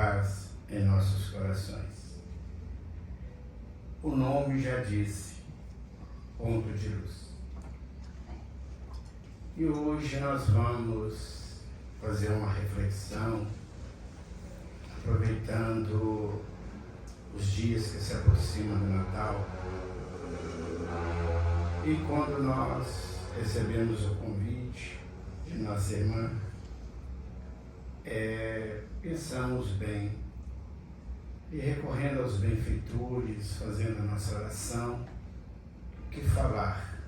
paz em nossos corações. O nome já disse, ponto de luz. E hoje nós vamos fazer uma reflexão, aproveitando os dias que se aproximam do Natal. E quando nós recebemos o convite de nossa irmã, pensamos bem e recorrendo aos benfeitores, fazendo a nossa oração, o que falar.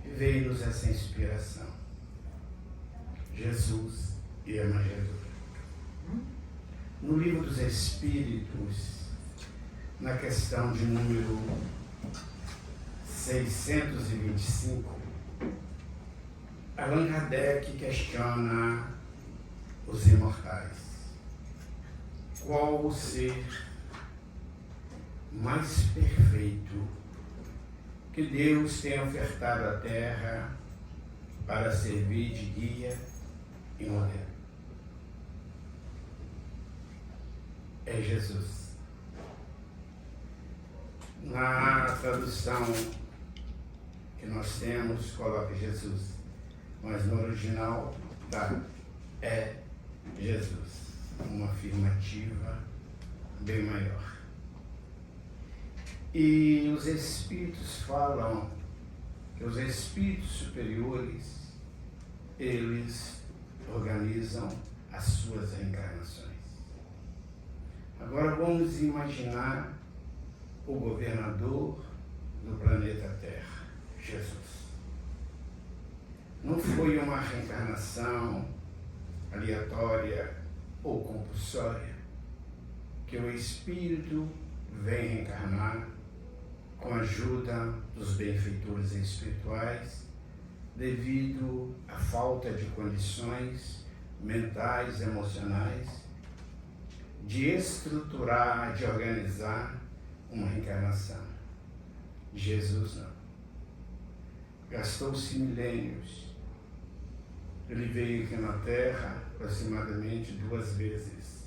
E veio-nos essa inspiração. Jesus e a manjedoura. No Livro dos Espíritos, na questão de número 625, Allan Kardec questiona os imortais. Qual o ser mais perfeito que Deus tem ofertado à Terra para servir de guia e modelo? É Jesus. Na tradução que nós temos, coloca Jesus, mas no original é Jesus. Uma afirmativa bem maior. E os Espíritos falam que os Espíritos superiores, eles organizam as suas reencarnações. Agora vamos imaginar o governador do planeta Terra, Jesus. Não foi uma reencarnação aleatória ou compulsória, que o Espírito vem reencarnar com a ajuda dos benfeitores espirituais, devido à falta de condições mentais, emocionais, de estruturar, de organizar uma reencarnação. Jesus não. Gastou-se milênios. Ele veio aqui na Terra aproximadamente 2 vezes.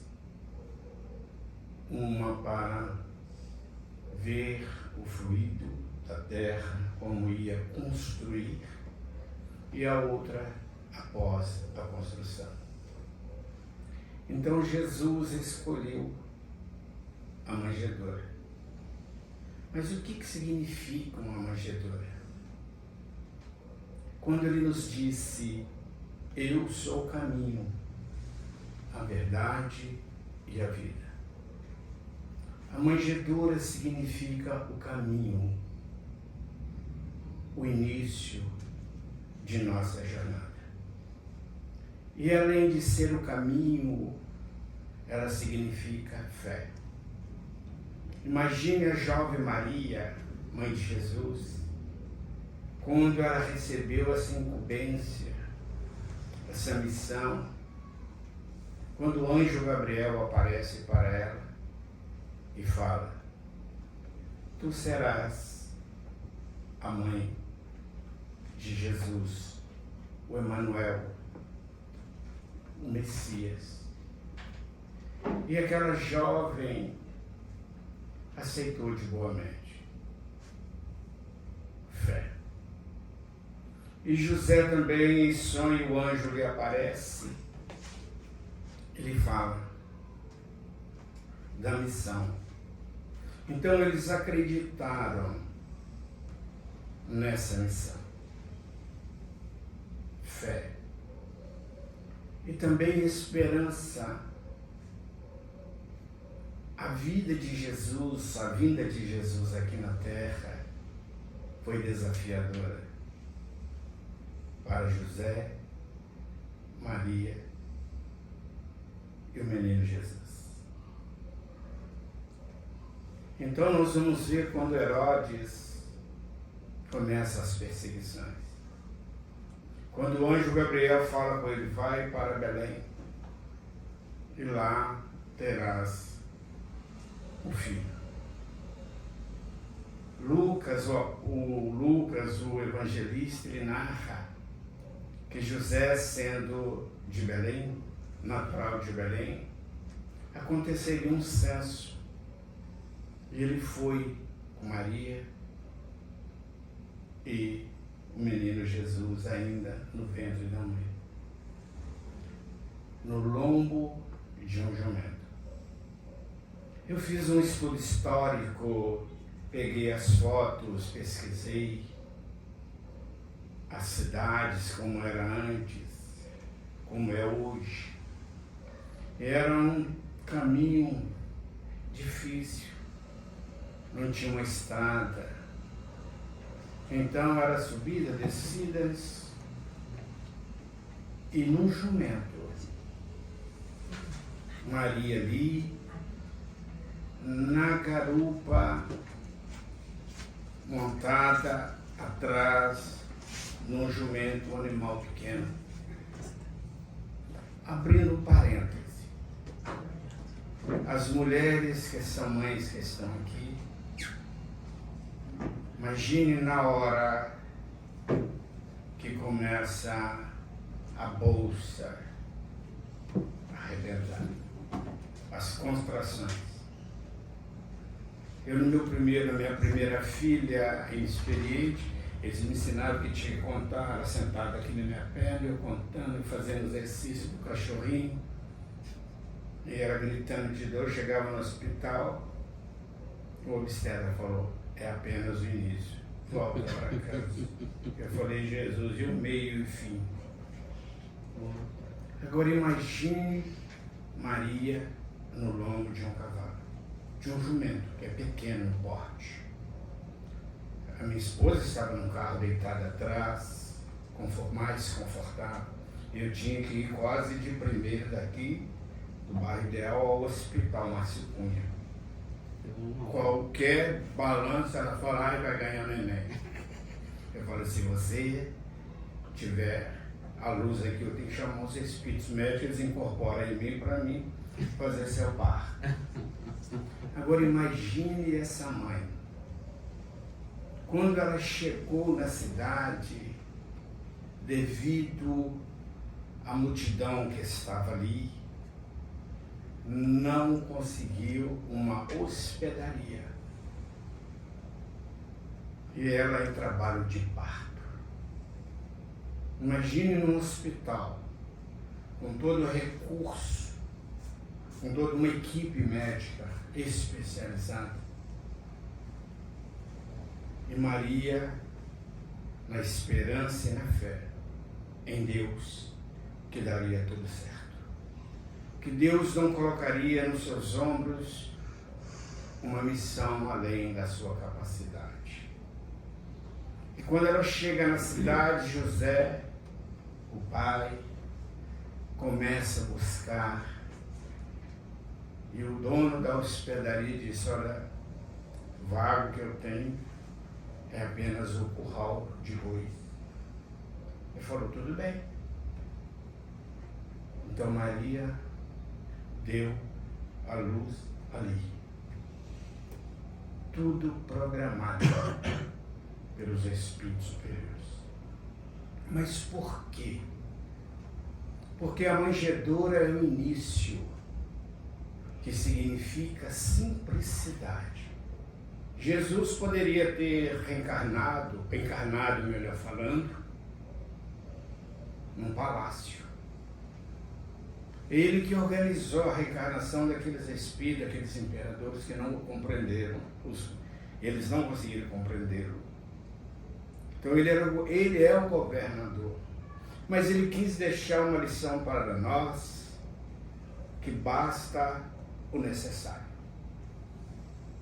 Uma para ver o fluido da Terra, como ia construir, e a outra após a construção. Então Jesus escolheu a manjedoura. Mas o que significa uma manjedoura? Quando ele nos disse: eu sou o caminho, a verdade e a vida. A manjedoura significa o caminho, o início de nossa jornada. E além de ser o caminho, ela significa fé. Imagine a jovem Maria, mãe de Jesus, quando ela recebeu essa incumbência, essa missão, quando o anjo Gabriel aparece para ela e fala: tu serás a mãe de Jesus, o Emanuel, o Messias. E aquela jovem aceitou de boa mente. Fé. E José também, em sonho, o anjo lhe aparece. Ele fala da missão. Então eles acreditaram nessa missão. Fé. E também esperança. A vida de Jesus, a vinda de Jesus aqui na Terra foi desafiadora para José, Maria e o menino Jesus. Então nós vamos ver quando Herodes começa as perseguições. Quando o anjo Gabriel fala com ele: vai para Belém e lá terás o filho. Lucas, o evangelista, ele narra que José, sendo de Belém, natural de Belém, aconteceria um censo. E ele foi com Maria e o menino Jesus ainda no ventre da mãe, no lombo de um jumento. Eu fiz um estudo histórico, peguei as fotos, pesquisei as cidades como era antes, como é hoje. Era um caminho difícil, não tinha uma estrada. Então era subida, descidas e num jumento. Maria ali, na garupa, montada atrás, num jumento, um animal pequeno. Abrindo parêntese, as mulheres que são mães que estão aqui, imagine na hora que começa a bolsa a arrebentar, as contrações. Eu na minha primeira filha inexperiente, eles me ensinaram que tinha que contar, ela sentada aqui na minha perna, eu contando e fazendo exercício do cachorrinho. E ela gritando de dor, chegava no hospital, o obstetra falou, é apenas o início, volta para casa. Eu falei, Jesus, e o meio e o fim? Agora imagine Maria no lombo de um cavalo, de um jumento, que é pequeno no porte. A minha esposa estava num carro deitada atrás, mais confortável. Eu tinha que ir quase de primeiro daqui, do bairro Ideal, ao Hospital Márcio Cunha. Qualquer balanço, ela fala, vai ganhar neném. Eu falei, se você tiver a luz aqui, eu tenho que chamar os espíritos médicos, eles incorporam em mim para mim fazer seu parto. Agora imagine essa mãe. Quando ela chegou na cidade, devido à multidão que estava ali, não conseguiu uma hospedaria. E ela em trabalho de parto. Imagine num hospital, com todo o recurso, com toda uma equipe médica especializada. E Maria, na esperança e na fé em Deus, que daria tudo certo. Que Deus não colocaria nos seus ombros uma missão além da sua capacidade. E quando ela chega na cidade, José, o pai, começa a buscar. E o dono da hospedaria disse, olha, o vago que eu tenho é apenas o curral de bois. Ele falou, tudo bem. Então Maria deu a luz ali. Tudo programado pelos espíritos superiores. Mas por quê? Porque a manjedoura é o início, que significa simplicidade. Jesus poderia ter encarnado melhor falando, num palácio. Ele que organizou a reencarnação daqueles espíritos, daqueles imperadores que não o compreenderam, eles não conseguiram compreendê-lo. Então ele é o governador, mas ele quis deixar uma lição para nós, que basta o necessário,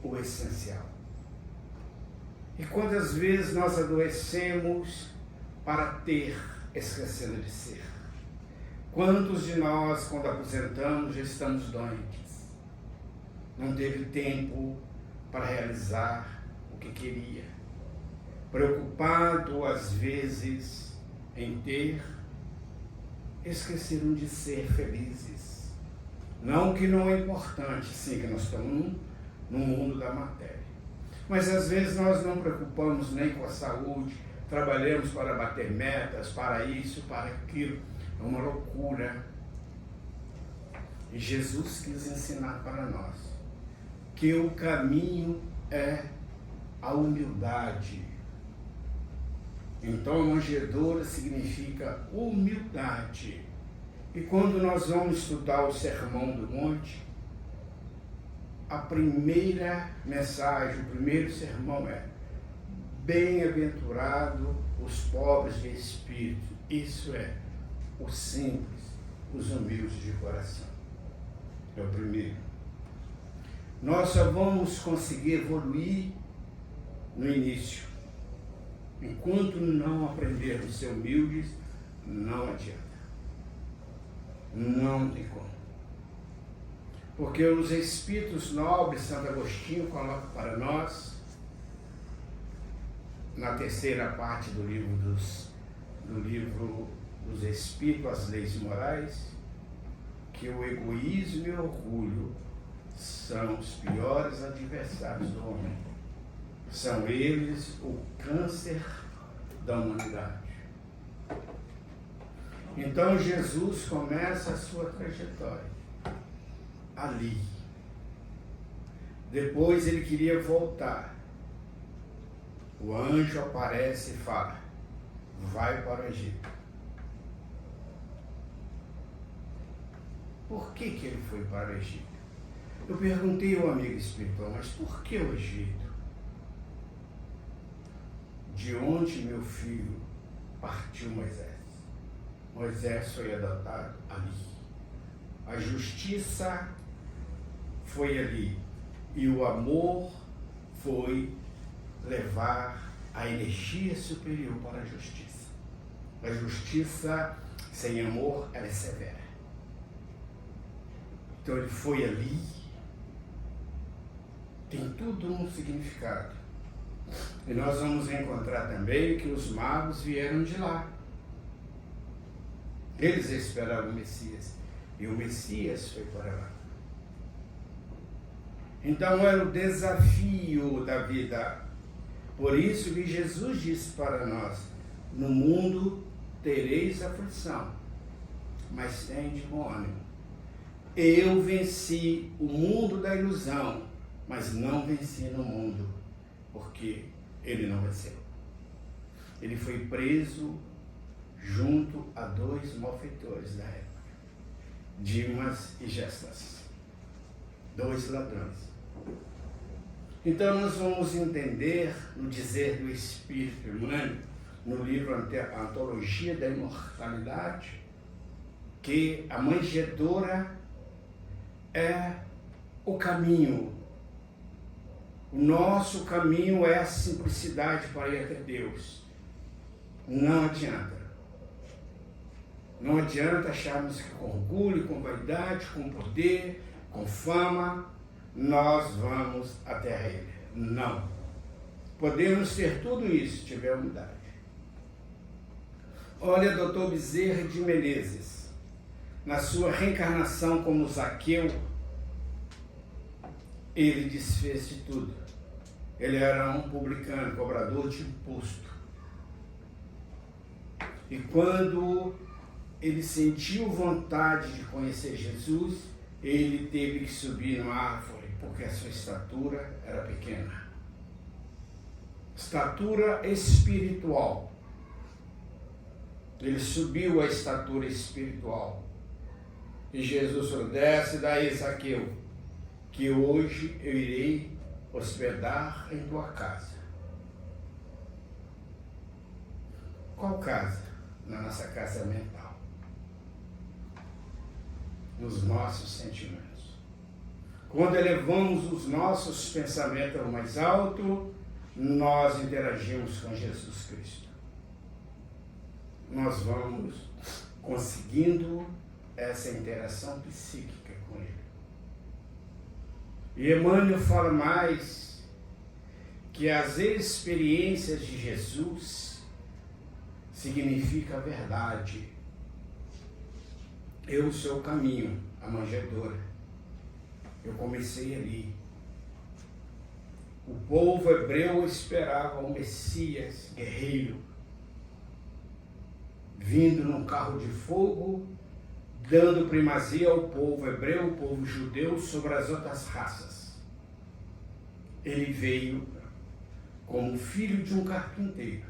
o essencial. E quantas vezes nós adoecemos para ter, esquecendo de ser? Quantos de nós, quando aposentamos, já estamos doentes? Não teve tempo para realizar o que queria. Preocupado, às vezes, em ter, esqueceram de ser felizes. Não que não é importante, sim, que nós estamos no mundo da matéria. Mas às vezes nós não preocupamos nem com a saúde, trabalhamos para bater metas, para isso, para aquilo. É uma loucura. E Jesus quis ensinar para nós que o caminho é a humildade. Então, a manjedoura significa humildade. E quando nós vamos estudar o Sermão do Monte, a primeira mensagem, o primeiro sermão é: bem-aventurado os pobres de espírito. Isso é, os simples, os humildes de coração. É o primeiro. Nós só vamos conseguir evoluir no início. Enquanto não aprendermos a ser humildes, não adianta. Não tem como. Porque os Espíritos Nobres, Santo Agostinho coloca para nós, na terceira parte do livro dos Espíritos, as Leis Morais, que o egoísmo e o orgulho são os piores adversários do homem. São eles o câncer da humanidade. Então Jesus começa a sua trajetória ali. Depois ele queria voltar. O anjo aparece e fala: vai para o Egito. Por que ele foi para o Egito? Eu perguntei ao amigo espiritual: mas por que o Egito? De onde meu filho partiu Moisés? Moisés foi adotado ali. A justiça foi ali. E o amor foi levar a energia superior para a justiça. A justiça sem amor, ela é severa. Então ele foi ali. Tem tudo um significado. E nós vamos encontrar também que os magos vieram de lá. Eles esperavam o Messias. E o Messias foi para lá. Então era o desafio da vida. Por isso que Jesus disse para nós: no mundo tereis aflição, mas tende bom ânimo. Eu venci o mundo da ilusão, mas não venci no mundo, porque ele não venceu. Ele foi preso junto a 2 malfeitores da época, Dimas e Gestas, 2 ladrões. Então nós vamos entender no dizer do Espírito Emmanuel, no livro Antologia da Imortalidade, que a manjedoura é o caminho. O nosso caminho é a simplicidade para ir até Deus. Não adianta. Não adianta acharmos que com orgulho, com vaidade, com poder, com fama, nós vamos até Ele. Não. Podemos ter tudo isso se tiver humildade. Olha, Dr. Bezerra de Menezes, na sua reencarnação como Zaqueu, ele desfez de tudo. Ele era um publicano, cobrador de imposto. E quando ele sentiu vontade de conhecer Jesus, ele teve que subir numa árvore, porque a sua estatura era pequena. Estatura espiritual. Ele subiu a estatura espiritual. E Jesus falou: desce daí, Zaqueu, que hoje eu irei hospedar em tua casa. Qual casa? Na nossa casa mental. Nos nossos sentimentos. Quando elevamos os nossos pensamentos ao mais alto, nós interagimos com Jesus Cristo. Nós vamos conseguindo essa interação psíquica com Ele. E Emmanuel fala mais que as experiências de Jesus significa a verdade. Eu sou o caminho, a manjedoura. Eu comecei ali. O povo hebreu esperava o Messias guerreiro, vindo num carro de fogo, dando primazia ao povo hebreu, ao povo judeu, sobre as outras raças. Ele veio como filho de um carpinteiro.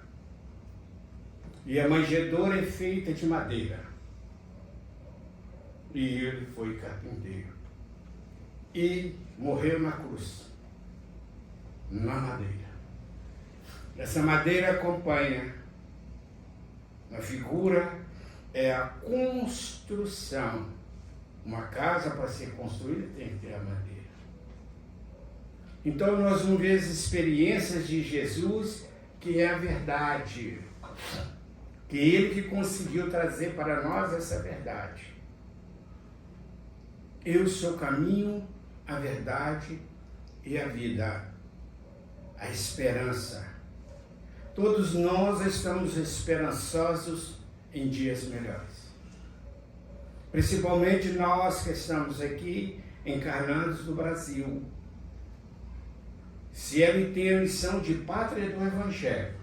E a manjedoura é feita de madeira. E ele foi carpinteiro. E morreu na cruz, na madeira. Essa madeira acompanha, a figura é a construção. Uma casa, para ser construída, tem que ter a madeira. Então nós vamos ver as experiências de Jesus, que é a verdade. Que ele que conseguiu trazer para nós essa verdade. Eu sou o caminho, a verdade e a vida. A esperança. Todos nós estamos esperançosos em dias melhores. Principalmente nós que estamos aqui encarnados no Brasil. Se ele tem a missão de pátria do Evangelho,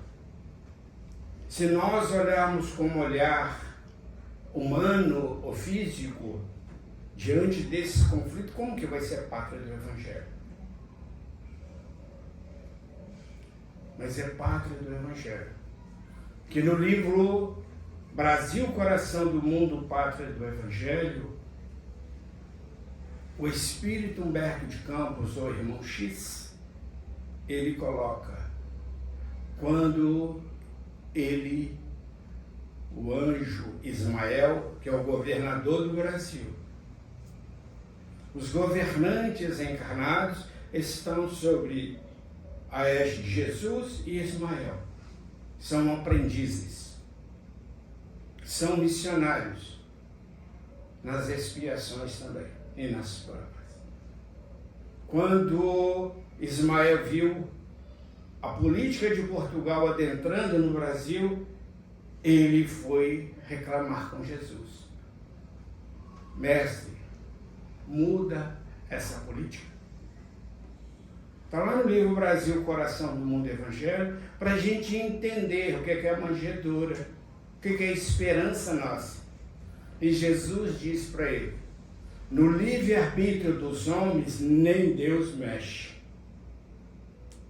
se nós olharmos com um olhar humano ou físico, diante desse conflito, como que vai ser a pátria do Evangelho? Mas é pátria do Evangelho. Que no livro Brasil, Coração do Mundo, Pátria do Evangelho, o espírito Humberto de Campos, ou irmão X, ele coloca, quando o anjo Ismael, que é o governador do Brasil, os governantes encarnados estão sobre a égide de Jesus e Ismael. São aprendizes, são missionários nas expiações também e nas provas. Quando Ismael viu a política de Portugal adentrando no Brasil, ele foi reclamar com Jesus. Mestre, muda essa política. Está lá no livro Brasil, Coração do Mundo Evangelho, para a gente entender o que é a manjedoura, o que é a esperança nossa. E Jesus diz para ele, no livre-arbítrio dos homens, nem Deus mexe.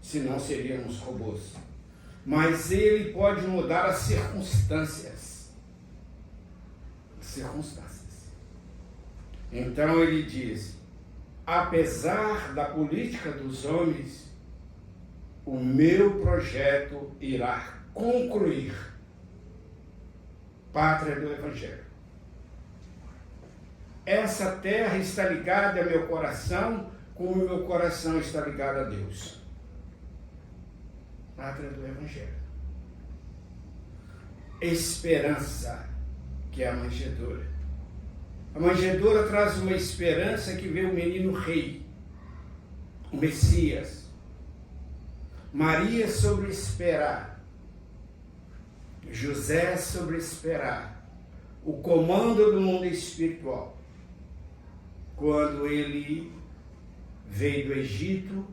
Senão seríamos robôs. Mas ele pode mudar as circunstâncias. Então ele diz, apesar da política dos homens, o meu projeto irá concluir. Pátria do Evangelho. Essa terra está ligada ao meu coração, como o meu coração está ligado a Deus. Pátria do Evangelho. Esperança, que é a manjedoura. A manjedoura traz uma esperança que vê o menino rei, o Messias. Maria sobre esperar. José sobre esperar. O comando do mundo espiritual. Quando ele veio do Egito,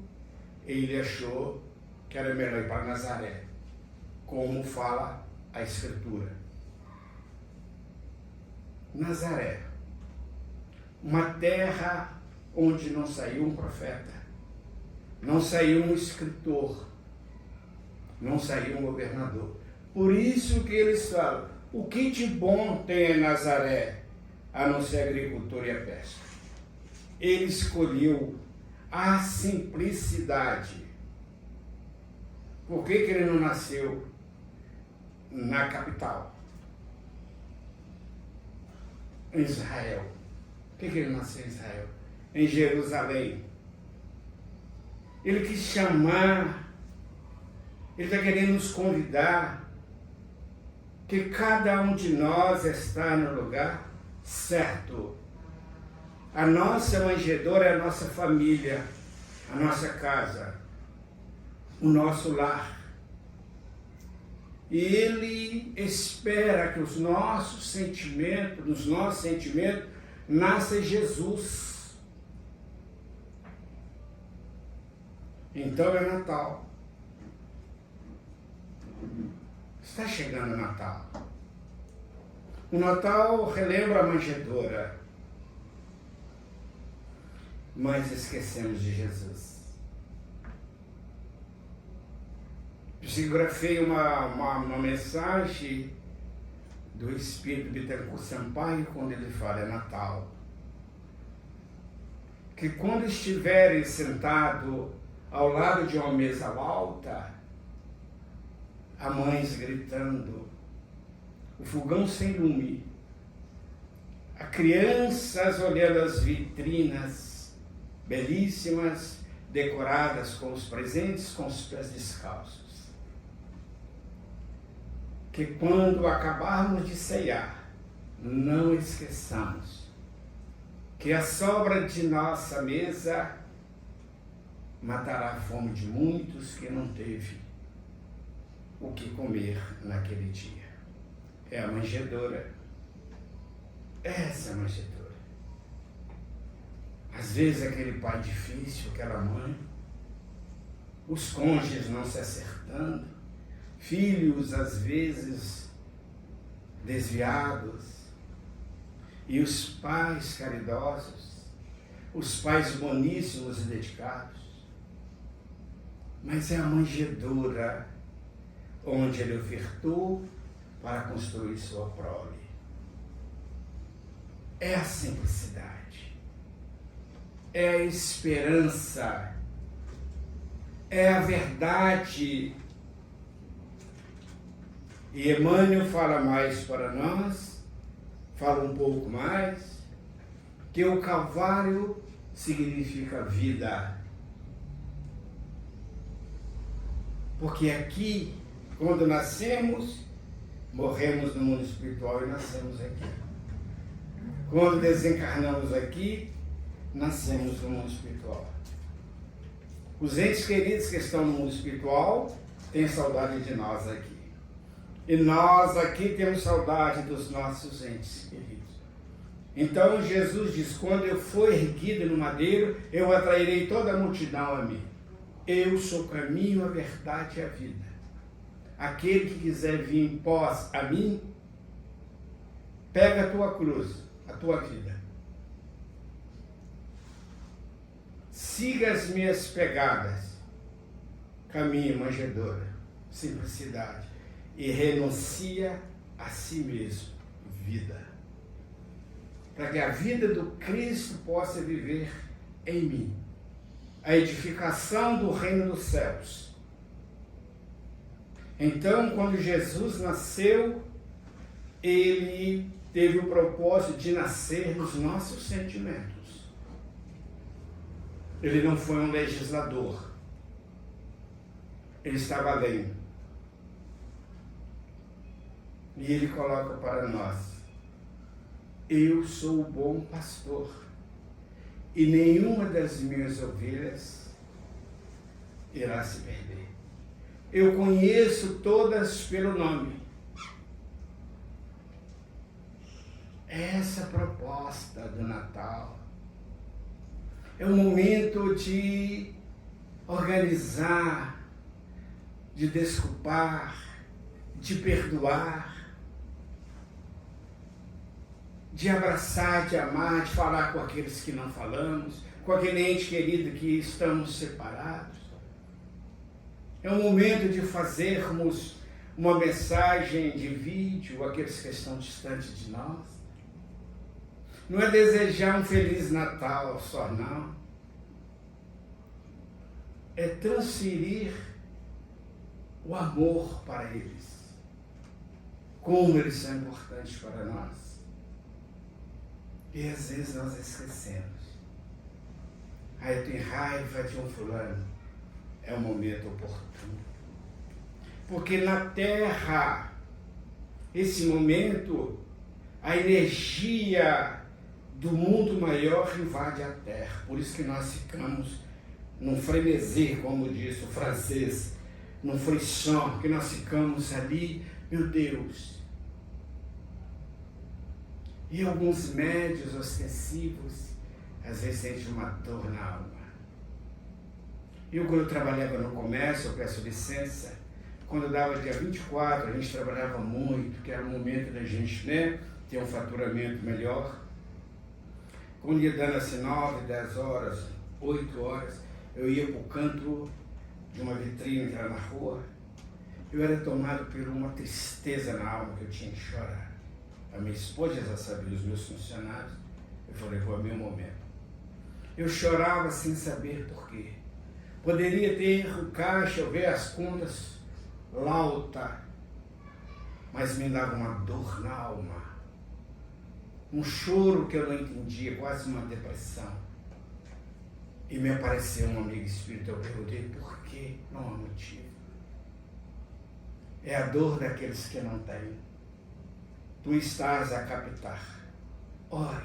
ele achou que era melhor ir para Nazaré, como fala a Escritura. Nazaré, uma terra onde não saiu um profeta, não saiu um escritor, não saiu um governador. Por isso que eles falam, o que de bom tem em Nazaré, a não ser a agricultura e a pesca? Ele escolheu a simplicidade. Por que ele não nasceu na capital? Em Israel. Por que ele nasceu em Israel? Em Jerusalém. Ele quis chamar, ele está querendo nos convidar, que cada um de nós está no lugar certo. A nossa manjedoura é a nossa família, a nossa casa, o nosso lar. E ele espera que nos nossos sentimentos, nasça Jesus. Então é Natal. Está chegando o Natal. O Natal relembra a manjedoura, mas esquecemos de Jesus. Psicografei uma mensagem do Espírito Bittencourt Sampaio quando ele fala é Natal. Que quando estiverem sentado ao lado de uma mesa alta, há mães gritando, o fogão sem lume, há crianças olhando as vitrinas belíssimas, decoradas com os presentes, com os pés descalços. Que quando acabarmos de ceiar, não esqueçamos que a sobra de nossa mesa matará a fome de muitos que não teve o que comer naquele dia. É a manjedoura. Essa é a manjedoura. Às vezes aquele pai difícil, aquela mãe, os cônjuges não se acertando, filhos às vezes desviados, e os pais caridosos, os pais boníssimos e dedicados. Mas é a manjedoura onde ele ofertou para construir sua prole. É a simplicidade, é a esperança, é a verdade. E Emmanuel fala mais para nós, fala um pouco mais, que o Calvário significa vida. Porque aqui, quando nascemos, morremos no mundo espiritual e nascemos aqui. Quando desencarnamos aqui, nascemos no mundo espiritual. Os entes queridos que estão no mundo espiritual têm saudade de nós aqui. E nós aqui temos saudade dos nossos entes queridos. Então Jesus diz, quando eu for erguido no madeiro, eu atrairei toda a multidão a mim. Eu sou o caminho, a verdade e a vida. Aquele que quiser vir em pós a mim, pega a tua cruz, a tua vida. Siga as minhas pegadas, caminho, manjedoura, simplicidade. E renuncia a si mesmo, vida. Para que a vida do Cristo possa viver em mim. A edificação do reino dos céus. Então, quando Jesus nasceu, ele teve o propósito de nascer nos nossos sentimentos. Ele não foi um legislador. Ele estava além. E ele coloca para nós, eu sou o bom pastor, e nenhuma das minhas ovelhas irá se perder. Eu conheço todas pelo nome. Essa é a proposta do Natal. É um momento de organizar, de desculpar, de perdoar, de abraçar, de amar, de falar com aqueles que não falamos, com aquele ente querido que estamos separados. É um momento de fazermos uma mensagem de vídeo, aqueles que estão distantes de nós. Não é desejar um Feliz Natal só, não. É transferir o amor para eles. Como eles são importantes para nós. E às vezes nós esquecemos. Aí eu tenho raiva de um fulano. É o momento oportuno. Porque na Terra, esse momento, a energia do mundo maior invade a Terra. Por isso que nós ficamos num frenesi, como disse o francês, num frisson, que nós ficamos ali, meu Deus. E alguns médios ostensivos, às vezes sentem uma dor na alma. Eu, quando eu trabalhava no comércio, eu peço licença, quando dava dia 24, a gente trabalhava muito, que era o momento da gente, ter um faturamento melhor. Quando ia dando assim 9, 10 horas, 8 horas, eu ia para o canto de uma vitrine que era na rua. Eu era tomado por uma tristeza na alma que eu tinha que chorar. A minha esposa já sabia, os meus funcionários. Eu falei, foi o meu momento. Eu chorava sem saber por quê. Poderia ter o caixa, eu ver as contas lauta, mas me dava uma dor na alma. Um choro que eu não entendia, quase uma depressão. E me apareceu um amigo espírita, eu perguntei por quê? Não há motivo. É a dor daqueles que não têm. Tu estás a captar. Ore.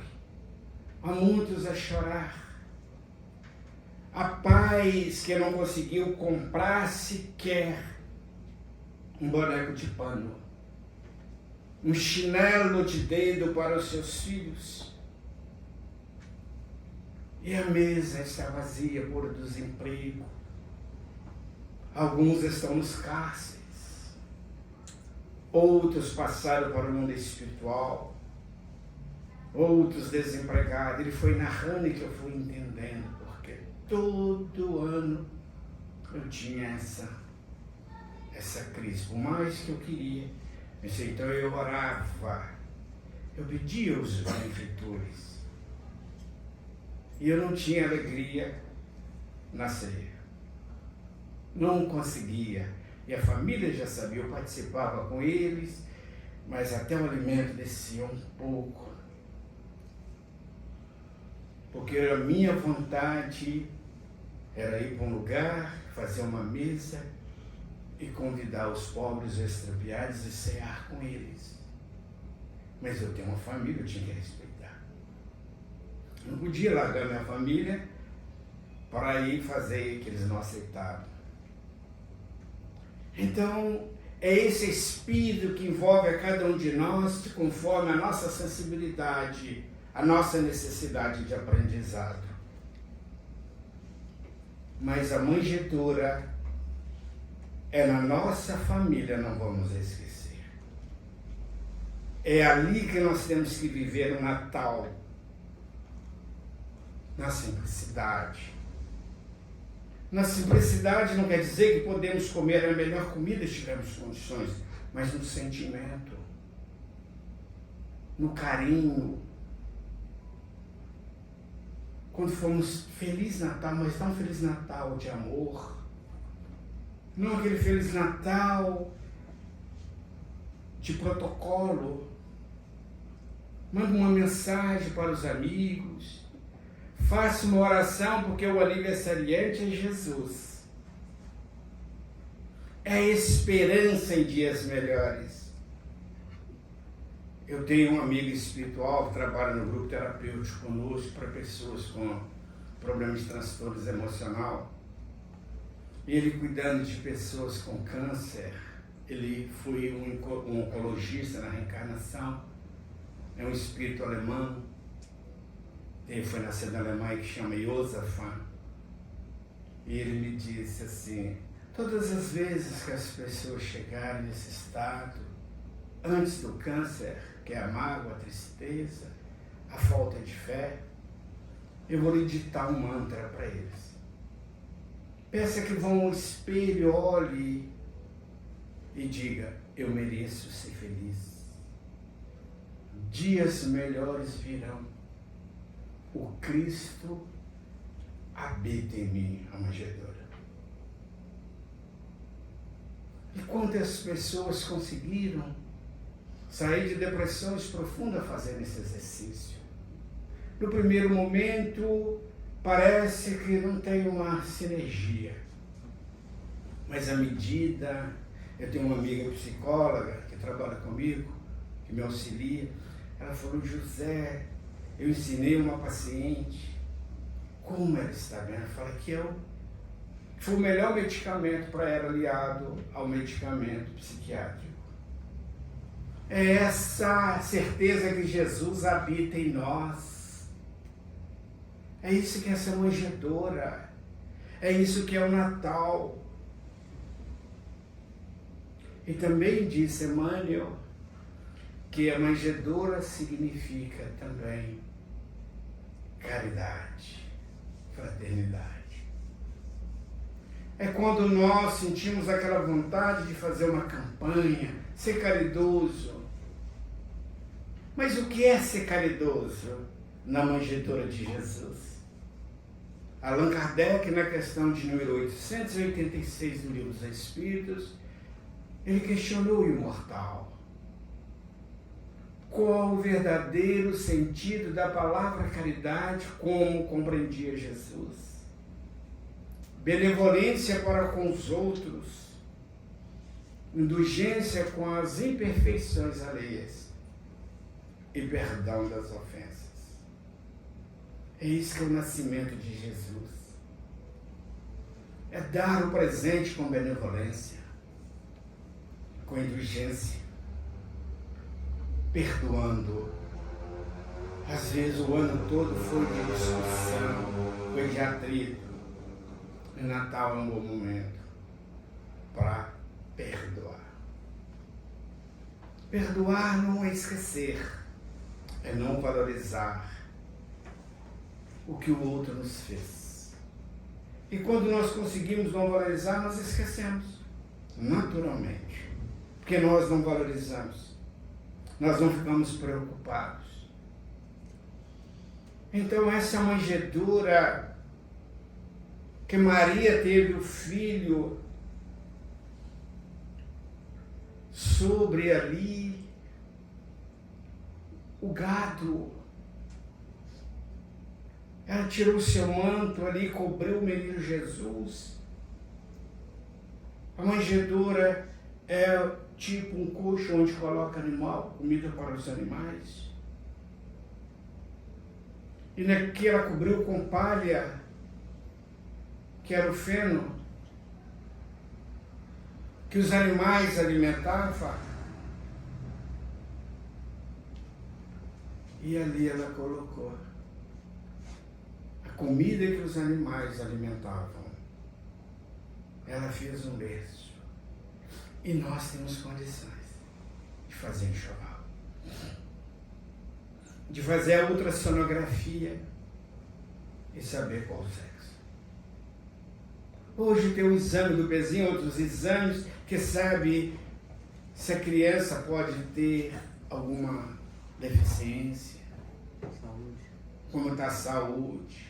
Há muitos a chorar. Há pais que não conseguiu comprar sequer um boneco de pano, um chinelo de dedo para os seus filhos. E a mesa está vazia por desemprego. Alguns estão nos cárceres. Outros passaram para o mundo espiritual. Outros desempregados. Ele foi narrando e que eu fui entendendo, porque todo ano eu tinha essa crise, por mais que eu queria. Então eu orava, eu pedia os benfeitores. E eu não tinha alegria na ceia. Não conseguia. E a família já sabia, eu participava com eles, mas até o alimento descia um pouco. Porque a minha vontade era ir para um lugar, fazer uma mesa e convidar os pobres extraviados e cear com eles. Mas eu tenho uma família, eu tinha que respeitar. Não podia largar minha família para ir fazer o que eles não aceitavam. Então, é esse espírito que envolve a cada um de nós, conforme a nossa sensibilidade, a nossa necessidade de aprendizado. Mas a manjedoura é na nossa família, não vamos esquecer. É ali que nós temos que viver o Natal, na simplicidade. Na simplicidade não quer dizer que podemos comer a melhor comida se tivermos condições, mas no sentimento, no carinho. Quando fomos Feliz Natal, mas não Feliz Natal de amor, não aquele Feliz Natal de protocolo. Manda uma mensagem para os amigos. Faça uma oração porque o aniversariante é Jesus. É esperança em dias melhores. Eu tenho um amigo espiritual que trabalha no grupo terapêutico conosco para pessoas com problemas de transtornos emocional. Ele cuidando de pessoas com câncer. Ele foi um oncologista na reencarnação. É um espírito alemão. Ele foi nascido na Alemanha, que chama Josaphan. E ele me disse assim, todas as vezes que as pessoas chegarem nesse estado, antes do câncer, que é a mágoa, a tristeza, a falta de fé, eu vou lhe ditar um mantra para eles. Peça que vão ao espelho, olhe e diga, eu mereço ser feliz. Dias melhores virão. O Cristo habita em mim, a manjedoura. E quantas pessoas conseguiram sair de depressões profundas fazendo esse exercício? No primeiro momento, parece que não tem uma sinergia. Mas à medida, eu tenho uma amiga psicóloga que trabalha comigo, que me auxilia, ela falou, José, eu ensinei uma paciente como ela está bem. Ela fala que foi o melhor medicamento para ela, aliado ao medicamento psiquiátrico. É essa certeza que Jesus habita em nós. É isso que é essa manjedoura. É isso que é o Natal. E também disse Emmanuel que a manjedoura significa também caridade, fraternidade. É quando nós sentimos aquela vontade de fazer uma campanha, ser caridoso. Mas o que é ser caridoso na manjedoura de Jesus? Allan Kardec, na questão de número 886 do Livro dos Espíritos, ele questionou o imortal. Qual o verdadeiro sentido da palavra caridade, como compreendia Jesus? Benevolência para com os outros, indulgência com as imperfeições alheias e perdão das ofensas. É isso que é o nascimento de Jesus. É dar o presente com benevolência, com indulgência, perdoando. Às vezes o ano todo foi de discussão, foi de atrito. E Natal é um bom momento para perdoar. Perdoar não é esquecer, é não valorizar o que o outro nos fez. E quando nós conseguimos não valorizar, nós esquecemos, naturalmente, porque nós não valorizamos, nós não ficamos preocupados. Então essa manjedoura que Maria teve o filho sobre ali o gado. Ela tirou o seu manto ali, cobriu o menino Jesus. A manjedoura é tipo um coxo onde coloca animal, comida para os animais. E que ela cobriu com palha, que era o feno, que os animais alimentavam. E ali ela colocou a comida que os animais alimentavam. Ela fez um berço. E nós temos condições de fazer enxoval, de fazer a ultrassonografia e saber qual o sexo. Hoje tem um exame do pezinho, outros exames que sabe se a criança pode ter alguma deficiência, como está a saúde.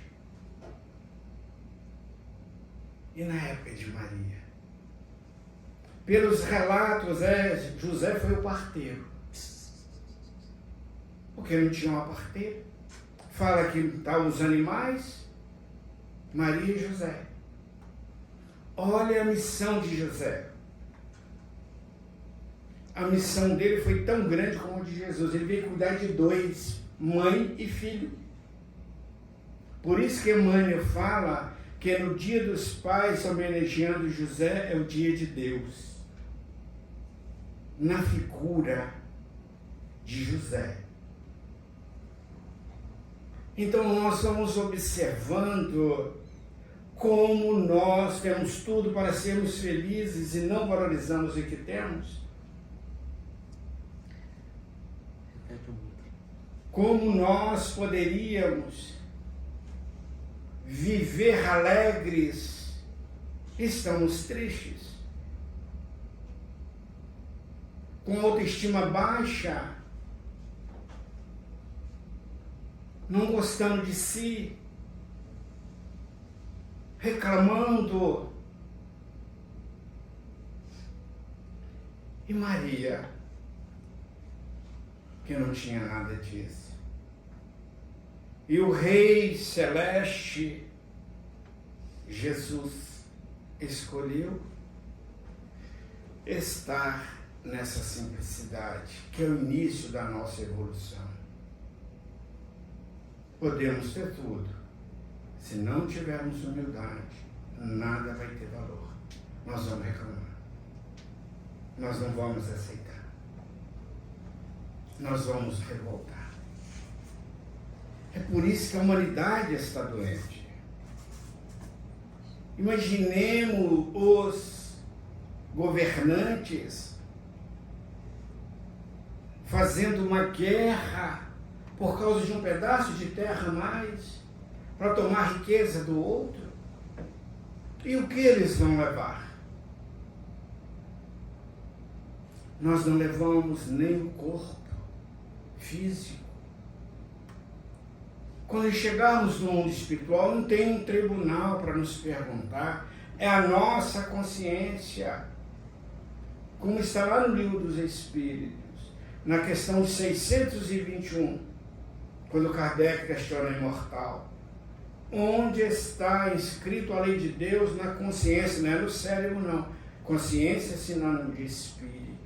E na época de Maria, pelos relatos, José foi o parteiro, porque não tinha uma parteira. Fala que estavam os animais, Maria e José. Olha a missão de José. A missão dele foi tão grande como a de Jesus. Ele veio cuidar de dois, mãe e filho. Por isso que Emmanuel fala que no dia dos pais, homenageando José, é o dia de Deus. Na figura de José. Então nós vamos observando como nós temos tudo para sermos felizes e não valorizamos o que temos. Como nós poderíamos viver alegres e estamos tristes, com autoestima baixa, não gostando de si, reclamando. E Maria, que não tinha nada disso. E o Rei Celeste, Jesus, escolheu estar nessa simplicidade, que é o início da nossa evolução. Podemos ter tudo. Se não tivermos humildade, nada vai ter valor. Nós vamos reclamar. Nós não vamos aceitar. Nós vamos revoltar. É por isso que a humanidade está doente. Imaginemos os governantes fazendo uma guerra por causa de um pedaço de terra a mais, para tomar a riqueza do outro. E o que eles vão levar? Nós não levamos nem o corpo físico. Quando chegarmos no mundo espiritual, não tem um tribunal para nos perguntar, é a nossa consciência. Como está lá no Livro dos Espíritos, na questão 621, quando Kardec questiona o imortal. Onde está escrito a lei de Deus na consciência, não é no cérebro não. Consciência é sinônimo de espírito.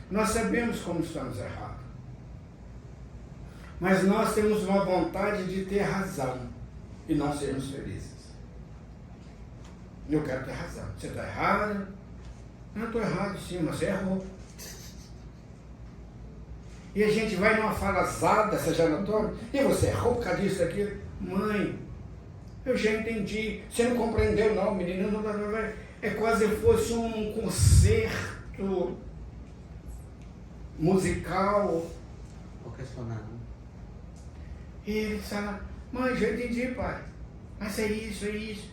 Nós sabemos como estamos errados. Mas nós temos uma vontade de ter razão e não sermos felizes. Eu quero ter razão. Você está errado? Não, estou errado sim, mas você errou. E a gente vai numa falazada, você já notou? E você errou por causa disso, daquilo? Mãe, eu já entendi. Você não compreendeu não, menino. Não, é quase se fosse um concerto musical. Orquestronado. E ele fala, mãe, já entendi, pai. Mas é isso, é isso.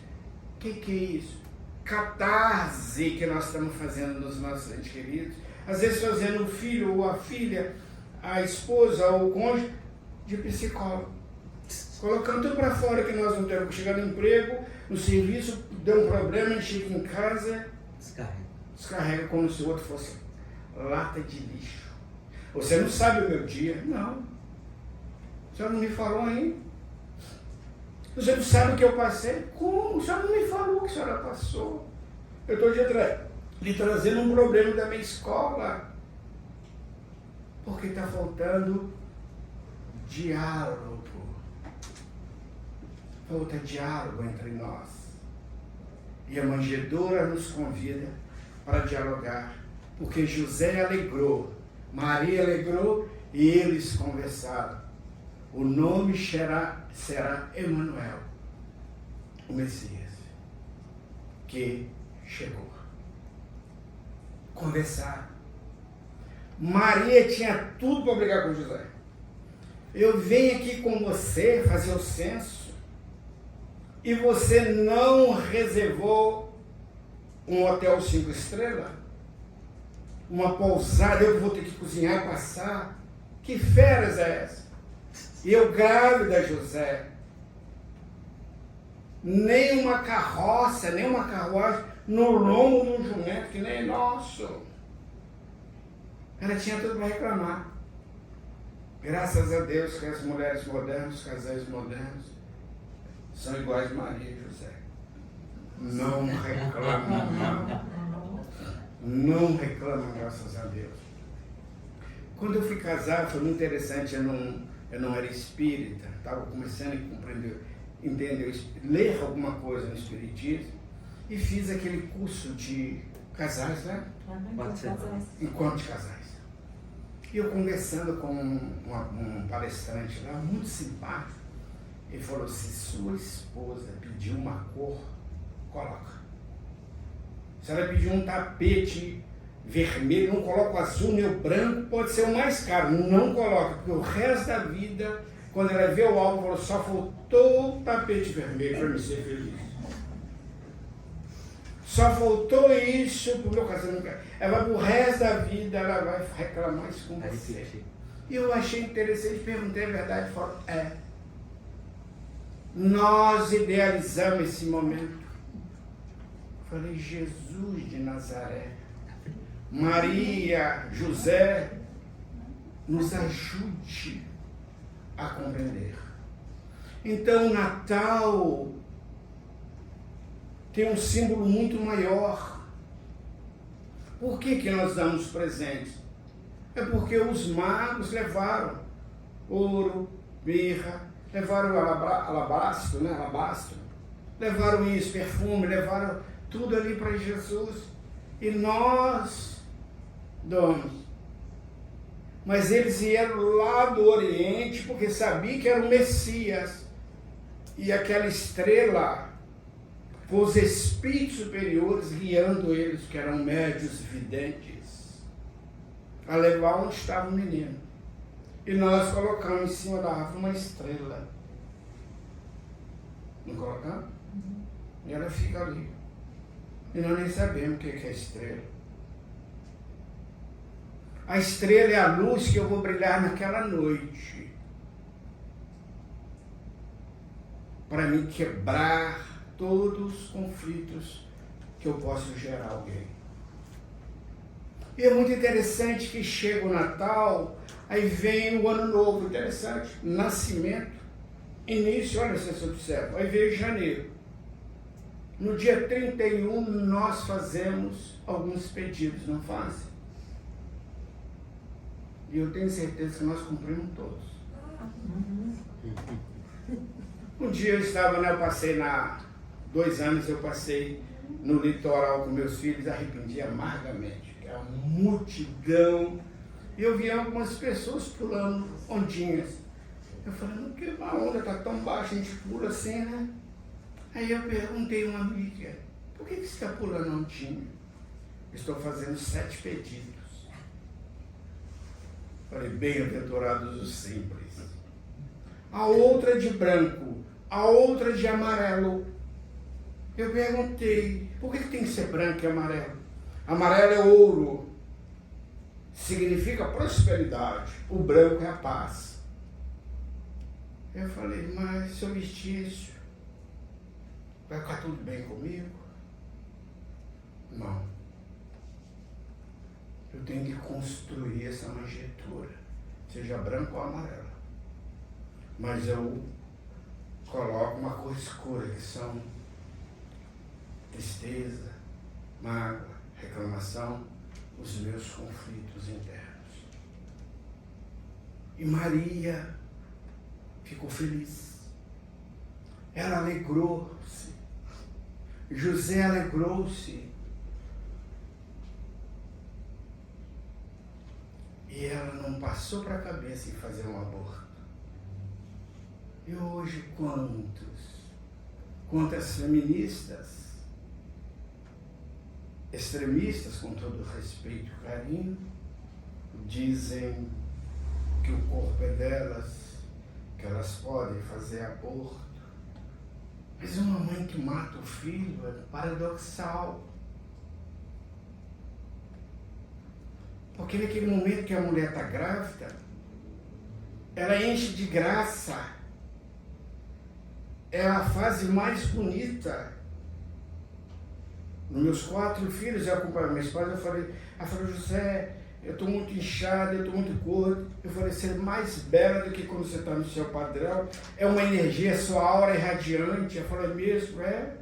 O que é isso? Catarse que nós estamos fazendo nos nossos entes queridos. Às vezes fazendo o filho ou a filha, a esposa ou o cônjuge de psicólogo. Colocando tudo para fora que nós não temos. Chegar no emprego, no serviço, deu um problema, a gente chega em casa, descarrega como se o outro fosse lata de lixo. Você não sabe o meu dia? Não. O senhor não me falou ainda. Você não sabe o que eu passei? Como? O senhor não me falou o que a senhora passou. Eu estou lhe trazendo um problema da minha escola. Porque está faltando diálogo. Falta diálogo entre nós. E a manjedoura nos convida para dialogar. Porque José alegrou, Maria alegrou e eles conversaram. O nome será Emanuel, o Messias, que chegou. Conversaram. Maria tinha tudo para brigar com José. Eu venho aqui com você fazer o censo e você não reservou um hotel 5 estrelas? Uma pousada, eu vou ter que cozinhar e passar? Que férias é essa? E eu grávida, José, nem uma carroça, nem uma carruagem no lombo de um jumento que nem nosso. Ela tinha tudo para reclamar. Graças a Deus que as mulheres modernas, os casais modernos, são iguais a Maria e José. Não reclamam. Não reclamam, graças a Deus. Quando eu fui casar, foi muito interessante, eu não era espírita, estava começando a compreender, entender, ler alguma coisa no espiritismo, e fiz aquele curso de casais, né? Encontro de casais. E eu conversando com um palestrante lá, muito simpático, ele falou, se sua esposa pedir uma cor, coloca. Se ela pedir um tapete vermelho, não coloca o azul nem o branco, pode ser o mais caro, não coloca, porque o resto da vida, quando ela vê o álbum, falou, só faltou o tapete vermelho para me ser feliz. Só faltou isso para o meu casamento. Ela vai para o resto da vida, ela vai reclamar isso com você. E eu achei interessante, perguntei a verdade, falou, nós idealizamos esse momento. Falei, Jesus de Nazaré, Maria, José, nos ajude a compreender. Então, o Natal tem um símbolo muito maior. Por que nós damos presentes? É porque os magos levaram ouro, mirra, levaram alabastro, né? Alabastro, levaram isso, perfume, levaram tudo ali para Jesus. E nós damos. Mas eles vieram lá do Oriente porque sabiam que era o Messias. E aquela estrela, com os espíritos superiores guiando eles, que eram médios videntes. a levar onde estava o menino. E nós colocamos em cima da árvore uma estrela. Não colocamos? E ela fica ali. E nós nem sabemos o que é estrela. A estrela é a luz que eu vou brilhar naquela noite. Para me quebrar todos os conflitos que eu posso gerar a alguém. E é muito interessante que chega o Natal, aí vem o Ano Novo, interessante, nascimento, início, olha se você observa, aí veio janeiro. No dia 31 nós fazemos alguns pedidos, não fazem? E eu tenho certeza que nós cumprimos todos. Um dia eu estava, eu passei 2 anos eu passei no litoral com meus filhos, arrependi amargamente. Era uma multidão. E eu vi algumas pessoas pulando ondinhas. Eu falei, não, que a onda está tão baixa, a gente pula assim, né? Aí eu perguntei a uma amiga, por que você está pulando ondinha? Estou fazendo 7 pedidos. Falei, bem-aventurados os simples. A outra de branco, a outra de amarelo. Eu perguntei, por que tem que ser branco e amarelo? Amarelo é ouro, significa prosperidade. O branco é a paz. Eu falei, mas se eu vestir isso, vai ficar tudo bem comigo? Não. Eu tenho que construir essa manjetura, seja branco ou amarelo. Mas eu coloco uma cor escura, que são tristeza, mágoa, reclamação, os meus conflitos internos. E Maria ficou feliz. Ela alegrou-se. José alegrou-se. E ela não passou para a cabeça em fazer um aborto. E hoje quantas feministas, extremistas, com todo respeito e carinho, dizem que o corpo é delas, que elas podem fazer aborto. Mas uma mãe que mata o filho é paradoxal. Porque naquele momento que a mulher está grávida, ela enche de graça. É a fase mais bonita. Nos meus 4 filhos, eu acompanhava minha esposa, ela falou, José, eu estou muito inchada, eu estou muito gordo. Eu falei, você é mais bela do que quando você está no seu padrão. É uma energia, sua aura é radiante. Eu falei, mesmo, é?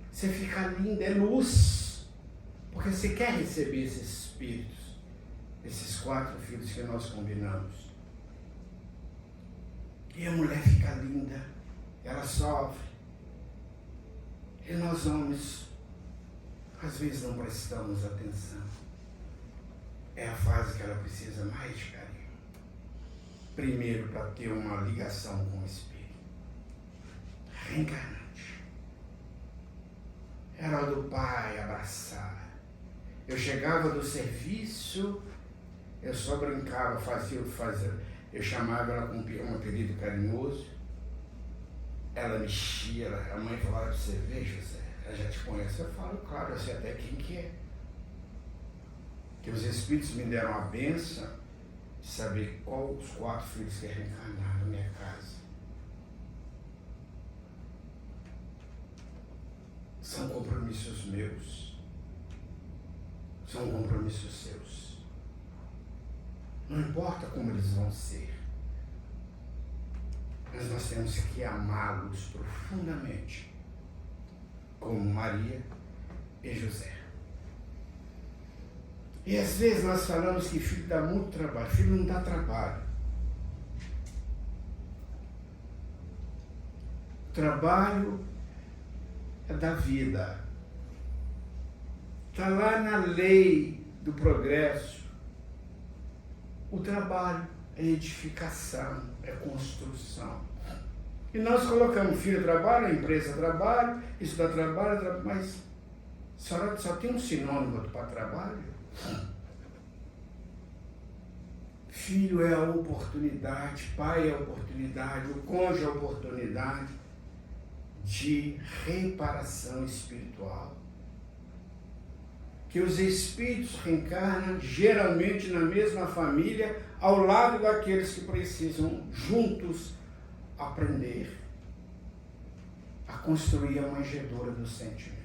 Você fica linda, é luz. Porque você quer receber esses espíritos, esses 4 filhos que nós combinamos. E a mulher fica linda, ela sofre. E nós homens, às vezes não prestamos atenção. É a fase que ela precisa mais de carinho. Primeiro, para ter uma ligação com o Espírito. Reencarnante. Era o do pai abraçar. Eu chegava do serviço, eu só brincava, eu chamava ela com um apelido carinhoso. Ela mexia, a mãe falava para você, veja, José, ela já te conhece. Eu falo, claro, eu sei até quem que é. Que os Espíritos me deram a bênção de saber qual os 4 filhos que reencarnaram na minha casa. São compromissos meus. São compromissos seus. Não importa como eles vão ser. Mas nós temos que amá-los profundamente. Como Maria e José. E às vezes nós falamos que filho dá muito trabalho. Filho não dá trabalho. Trabalho é da vida. Está lá na lei do progresso. O trabalho é edificação, é construção. E nós colocamos filho trabalho, a empresa trabalho, isso dá trabalho, mas só tem um sinônimo para trabalho. Filho é a oportunidade, pai é a oportunidade, o cônjuge é a oportunidade de reparação espiritual. Que os espíritos reencarnam geralmente na mesma família, ao lado daqueles que precisam juntos aprender a construir a manjedoura dos sentimentos.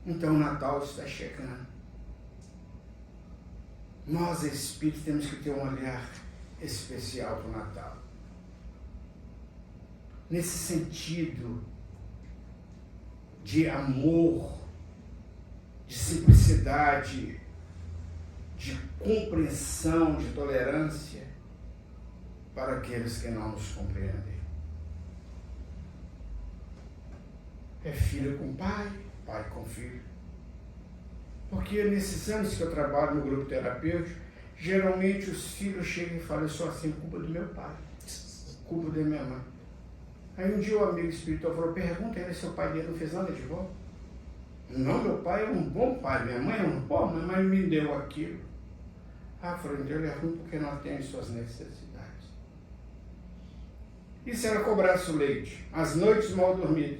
Então o Natal está chegando. Nós, espíritos, temos que ter um olhar especial para o Natal. Nesse sentido de amor, de simplicidade, de compreensão, de tolerância para aqueles que não nos compreendem. É filho com pai, pai com filho. Porque nesses anos que eu trabalho no grupo terapêutico, geralmente os filhos chegam e falam: eu sou assim, culpa do meu pai, culpa da minha mãe. Aí um dia o amigo espiritual falou: pergunta ele se o pai dele não fez nada de bom. Não, meu pai é um bom pai, minha mãe é um bom, minha mãe me deu aquilo. Ah, falou, então ele é ruim porque não atende suas necessidades. E se ela cobrasse o leite? As noites mal dormidas,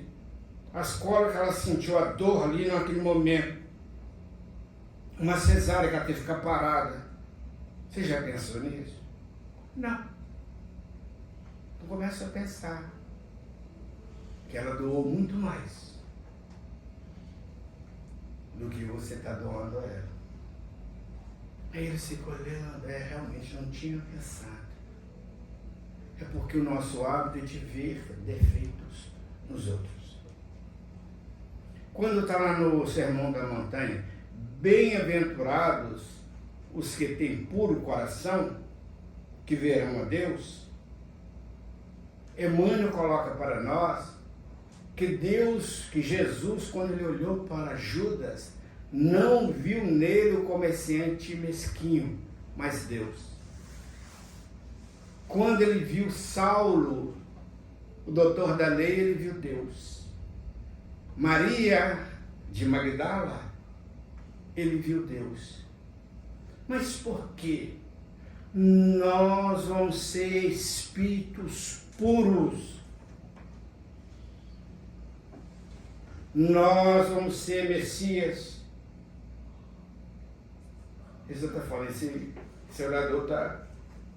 as cólicas que ela sentiu, a dor ali naquele momento, uma cesárea que ela teve que ficar parada. Você já pensou nisso? Não. Então começa a pensar que ela doou muito mais do que você está doando a ela. Aí ele ficou olhando, realmente não tinha pensado. É porque o nosso hábito é de ver defeitos nos outros. Quando está lá no Sermão da Montanha, bem-aventurados os que têm puro coração, que verão a Deus, Emmanuel coloca para nós que Jesus, quando ele olhou para Judas, não viu nele o comerciante mesquinho, mas Deus. Quando ele viu Saulo, o doutor da lei, ele viu Deus. Maria de Magdala, ele viu Deus. Mas por quê? Nós vamos ser espíritos puros. Nós vamos ser Messias. Isso está falando, esse orador está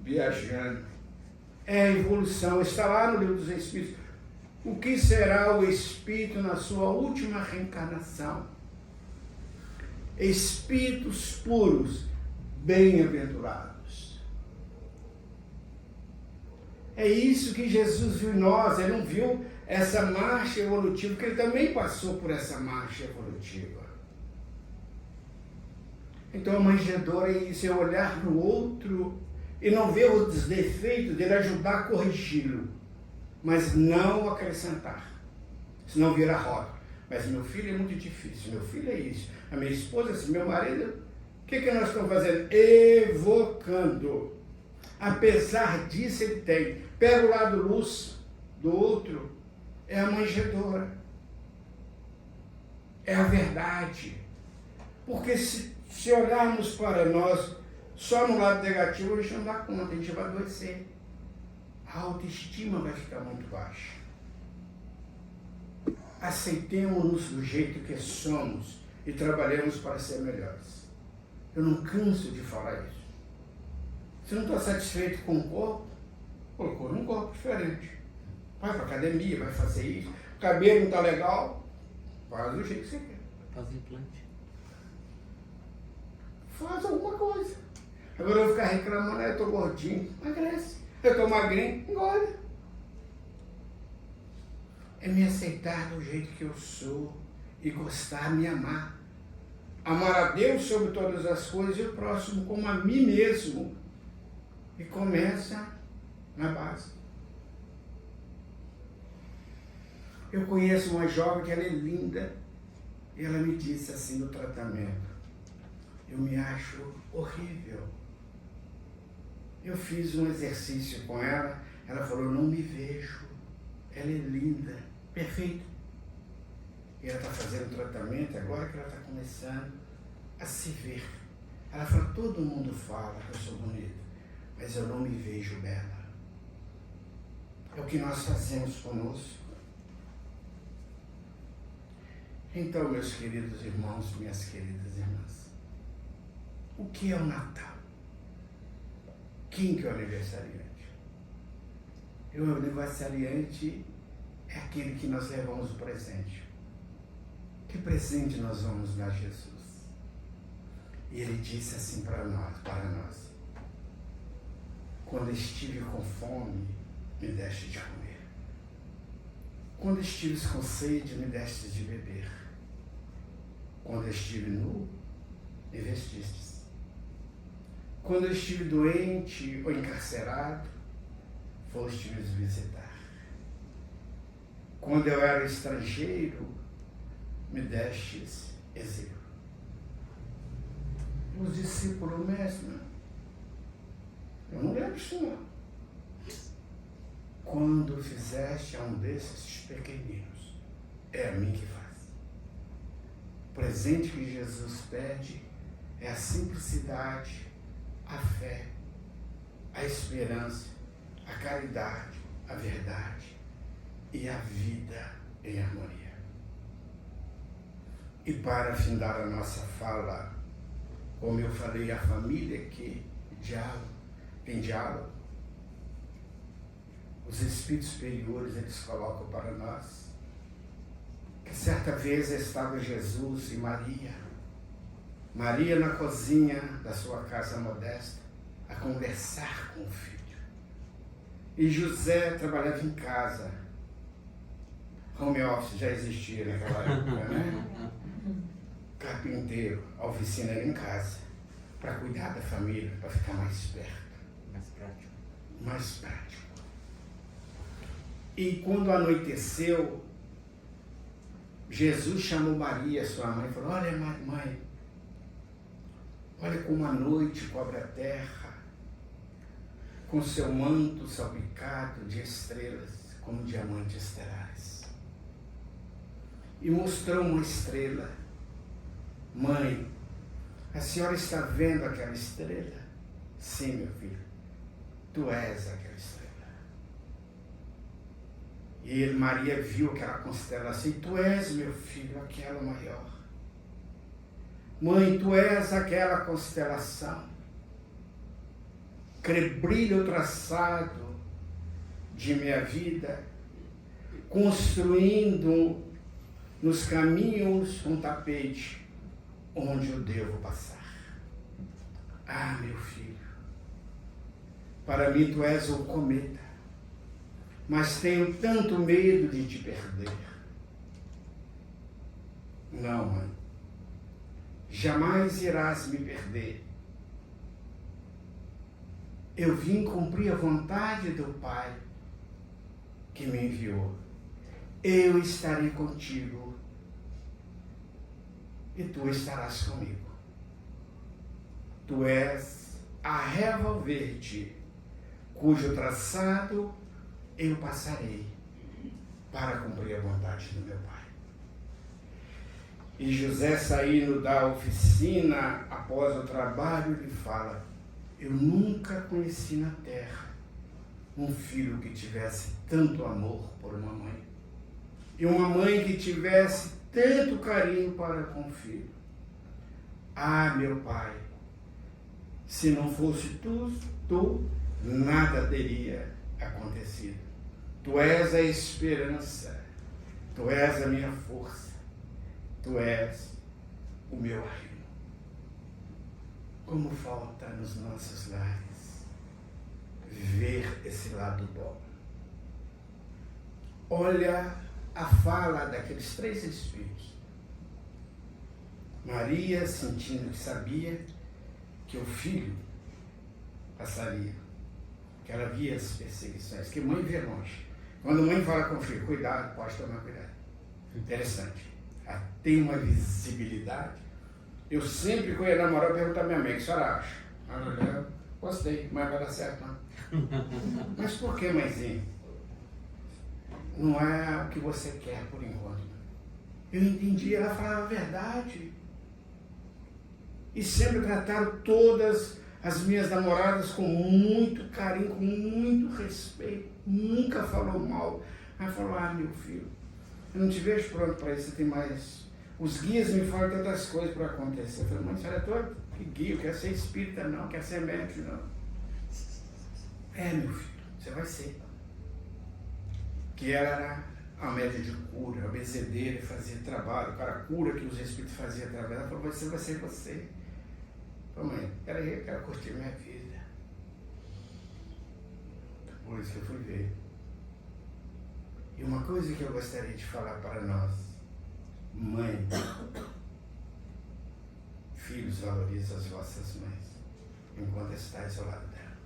viajando. É a evolução, está lá no livro dos Espíritos. O que será o Espírito na sua última reencarnação? Espíritos puros, bem-aventurados. É isso que Jesus viu em nós, ele não viu essa marcha evolutiva, porque ele também passou por essa marcha evolutiva. Então a manjedoura é isso, é olhar para o outro e não ver os defeitos dele, ajudar a corrigi-lo, mas não acrescentar, senão vira roda. Mas meu filho é muito difícil, meu filho é isso, a minha esposa é assim, meu marido, o que nós estamos fazendo? Evocando. Apesar disso ele tem, pega o lado luz do outro, é a manjedoura, é a verdade. Porque se olharmos para nós só no lado negativo, a gente não dá conta, a gente vai adoecer. A autoestima vai ficar muito baixa. Aceitemos-nos do jeito que somos e trabalhemos para ser melhores. Eu não canso de falar isso. Se não está satisfeito com o corpo, procura um corpo diferente. Vai para academia, vai fazer isso. O cabelo não está legal, faz do jeito que você quer. Faz implante. Faz alguma coisa. Agora eu vou ficar reclamando, eu estou gordinho, emagrece. Eu estou magrinho, engorda. É me aceitar do jeito que eu sou e gostar, me amar. Amar a Deus sobre todas as coisas e o próximo como a mim mesmo. E começa na base. Eu conheço uma jovem que ela é linda e ela me disse assim no tratamento: eu me acho horrível. Eu fiz um exercício com ela, ela falou: não me vejo, ela é linda, perfeita. E ela está fazendo tratamento agora que ela está começando a se ver. Ela fala, todo mundo fala que eu sou bonita, mas eu não me vejo bela. É o que nós fazemos conosco. Então, meus queridos irmãos, minhas queridas irmãs, o que é o Natal? Quem que é o aniversariante? O aniversariante é aquele que nós levamos o presente. Que presente nós vamos dar a Jesus? E ele disse assim para nós, quando estive com fome, me deste de comer. Quando estives com sede, me deste de beber. Quando estive nu, me vestistes. Quando eu estive doente ou encarcerado, foste me visitar. Quando eu era estrangeiro, me destes exílio. Os discípulos, mestre, eu não lembro isso não. Quando fizeste a um desses pequeninos, é a mim que faz. O presente que Jesus pede é a simplicidade, a fé, a esperança, a caridade, a verdade e a vida em harmonia. E para findar a nossa fala, como eu falei, a família que tem diálogo, os espíritos superiores, eles colocam para nós que certa vez estava Jesus e Maria na cozinha da sua casa modesta, a conversar com o filho. E José trabalhava em casa. Home office já existia naquela época, né? Carpinteiro, a oficina era em casa, para cuidar da família, para ficar mais perto. Mais prático. E quando anoiteceu, Jesus chamou Maria, sua mãe, e falou, olha, mãe, olha como a noite cobre a terra, com seu manto salpicado de estrelas, como diamantes estelares. E mostrou uma estrela. Mãe, a senhora está vendo aquela estrela? Sim, meu filho, tu és aquela estrela. E Maria viu aquela constelação, e tu és, meu filho, aquela maior. Mãe, tu és aquela constelação, que brilha o traçado de minha vida, construindo nos caminhos um tapete onde eu devo passar. Ah, meu filho, para mim tu és um cometa, mas tenho tanto medo de te perder. Não, mãe, jamais irás me perder. Eu vim cumprir a vontade do Pai que me enviou. Eu estarei contigo e tu estarás comigo. Tu és a relva verde, cujo traçado eu passarei para cumprir a vontade do meu Pai. E José, saindo da oficina após o trabalho, lhe fala, eu nunca conheci na terra um filho que tivesse tanto amor por uma mãe. E uma mãe que tivesse tanto carinho para com o filho. Ah, meu Pai, se não fosse tu, nada teria acontecido. Tu és a esperança, tu és a minha força, tu és o meu arrimo. Como falta nos nossos lares ver esse lado bom. Olha a fala daqueles 3 espíritos. Maria, sentindo que sabia que o filho passaria, que ela via as perseguições, que mãe vê longe. Quando a mãe fala com o filho, cuidado, pode tomar cuidado. Interessante. Ela tem uma visibilidade. Eu sempre, quando ia namorar, eu pergunto à minha mãe, o que a senhora acha? Eu gostei, mas vai dar certo, não. Mas por que, mãezinha? Não é o que você quer por enquanto. Eu entendi, ela falava a verdade. E sempre trataram todas as minhas namoradas com muito carinho, com muito respeito. Nunca falou mal. Aí falou, meu filho, eu não te vejo pronto para isso, você tem mais... Os guias me falam tantas coisas para acontecer. Eu falei, mãe, a senhora é toda que guia, eu quero ser espírita não, quero ser médico não. Meu filho, você vai ser. Que era a média de cura, a benzedeira, fazia trabalho, para a cura que os espíritos faziam trabalho. Ela falou, você vai ser você. Eu falei, mãe, peraí, eu quero curtir minha vida. Por isso que eu fui ver. E uma coisa que eu gostaria de falar para nós, mãe, filhos, valorizem as vossas mães, enquanto estáis ao lado dela.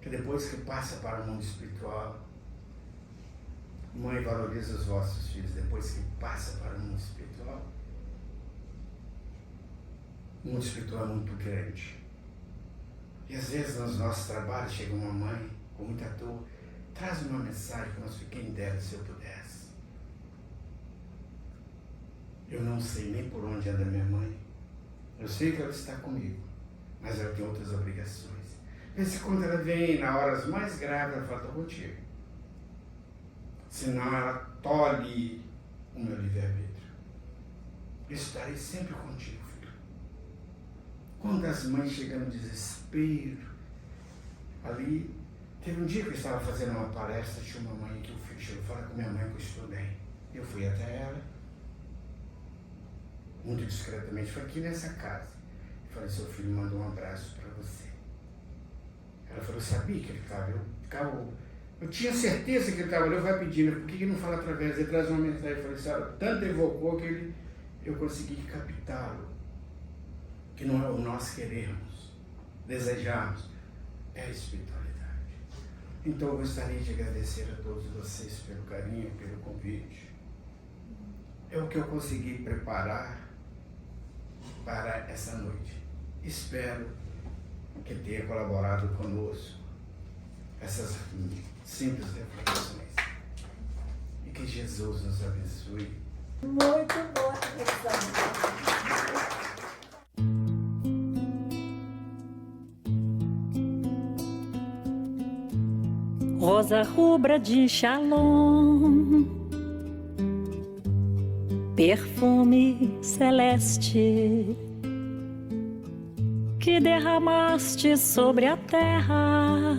Que depois que passa para o mundo espiritual, mãe, valoriza os vossos filhos, depois que passa para o mundo espiritual. O mundo espiritual é muito grande. E às vezes nos nossos trabalhos chega uma mãe com muita dor, traz uma mensagem que nós fiquem dela se eu pudesse. Eu não sei nem por onde anda minha mãe. Eu sei que ela está comigo, mas ela tem outras obrigações. Mas quando ela vem na horas mais graves, ela fala, estou contigo. Senão ela tolhe o meu livre-arbítrio. Eu estarei sempre contigo, filho. Quando as mães chegam no desespero, ali, teve um dia que eu estava fazendo uma palestra, tinha uma mãe que o filho chegou, fala com minha mãe que eu estou bem. Eu fui até ela, muito discretamente, foi aqui nessa casa. Eu falei, seu filho mandou um abraço para você. Ela falou, eu sabia que ele estava, eu tinha certeza que ele estava ali, eu vai pedindo, por que ele não fala através? Ele traz uma mensagem, eu falei, senhora, tanto evocou que eu consegui captá-lo, que não é o nós queremos, desejamos, é a espiritualidade. Então eu gostaria de agradecer a todos vocês pelo carinho, pelo convite. É o que eu consegui preparar para essa noite. Espero que tenha colaborado conosco essas simples reflexões. E que Jesus nos abençoe. Muito boa reflexão. Rosa rubra de Shalom, perfume celeste que derramaste sobre a terra,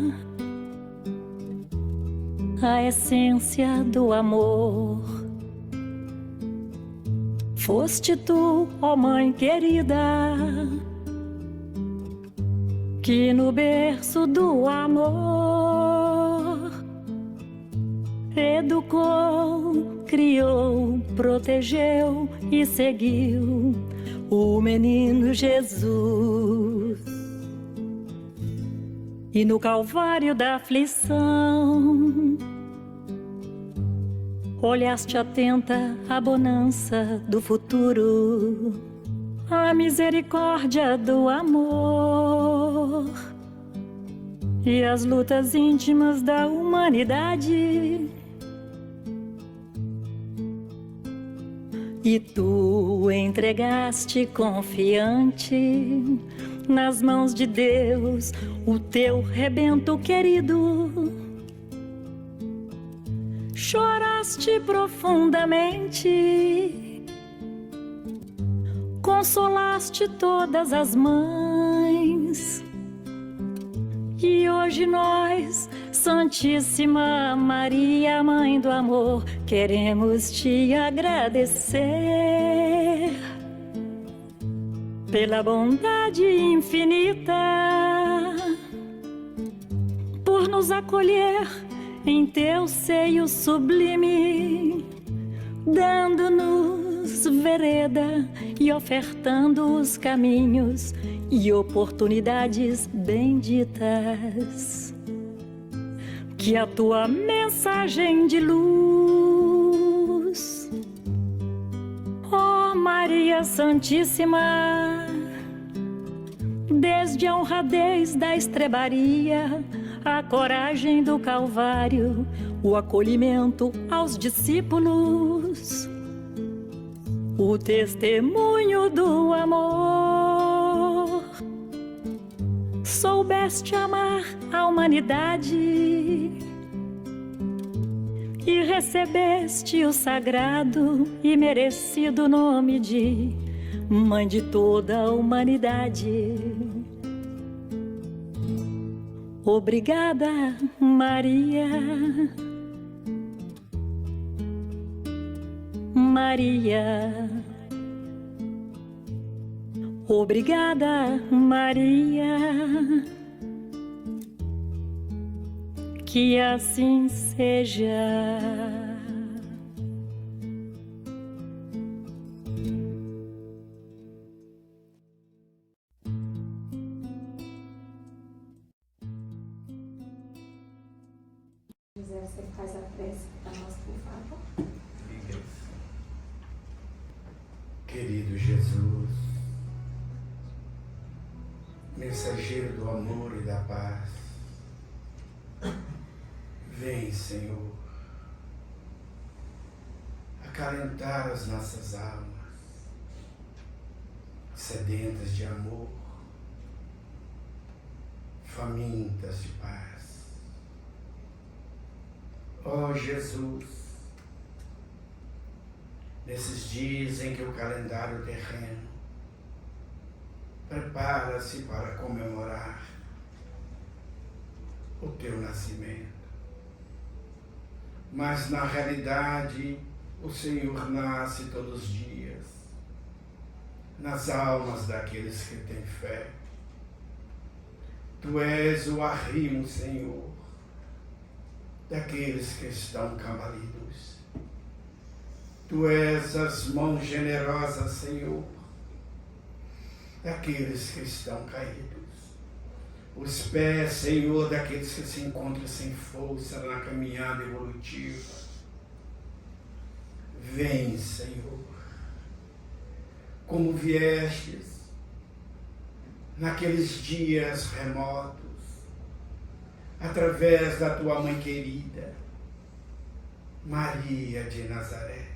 a essência do amor. Foste tu, ó Mãe querida, que no berço do amor educou, criou, protegeu e seguiu o menino Jesus. E no Calvário da aflição olhaste atenta a bonança do futuro, a misericórdia do amor e as lutas íntimas da humanidade. E tu entregaste confiante nas mãos de Deus o teu rebento querido. Choraste profundamente, consolaste todas as mães. E hoje nós, Santíssima Maria, Mãe do Amor, queremos te agradecer pela bondade infinita, por nos acolher em teu seio sublime, dando-nos vereda e ofertando os caminhos e oportunidades benditas. Que a tua mensagem de luz, ó Maria Santíssima, desde a honradez da estrebaria, a coragem do Calvário, o acolhimento aos discípulos, o testemunho do amor. Soubeste amar a humanidade e recebeste o sagrado e merecido nome de Mãe de toda a humanidade. Obrigada, Maria. Maria. Obrigada, Maria. Que assim seja. José, você faz a prece para nós, por favor. Querido Jesus, mensageiro do amor e da paz, vem, Senhor, acalentar as nossas almas, sedentas de amor, famintas de paz. Ó Jesus, nesses dias em que o calendário terreno prepara-se para comemorar o teu nascimento, mas na realidade o Senhor nasce todos os dias nas almas daqueles que têm fé. Tu és o arrimo, Senhor, daqueles que estão cambalidos. Tu és as mãos generosas, Senhor, daqueles que estão caídos. Os pés, Senhor, daqueles que se encontram sem força na caminhada evolutiva. Vem, Senhor, como viestes naqueles dias remotos, através da tua mãe querida, Maria de Nazaré.